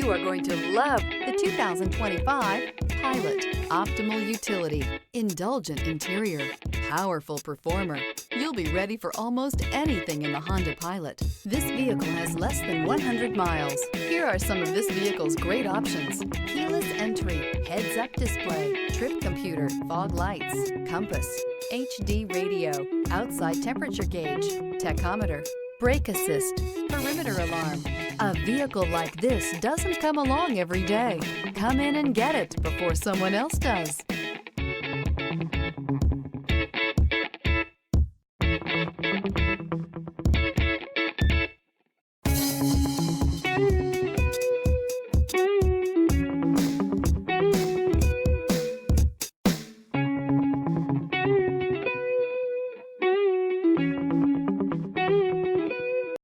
You are going to love the 2025 Pilot. Optimal utility, indulgent interior, powerful performer. You'll be ready for almost anything in the Honda Pilot. This vehicle has less than 100 miles. Here are some of this vehicle's great options: keyless entry, heads-up display, trip computer, fog lights, compass, HD radio, outside temperature gauge, tachometer, brake assist, perimeter alarm. A vehicle like this doesn't come along every day. Come in and get it before someone else does.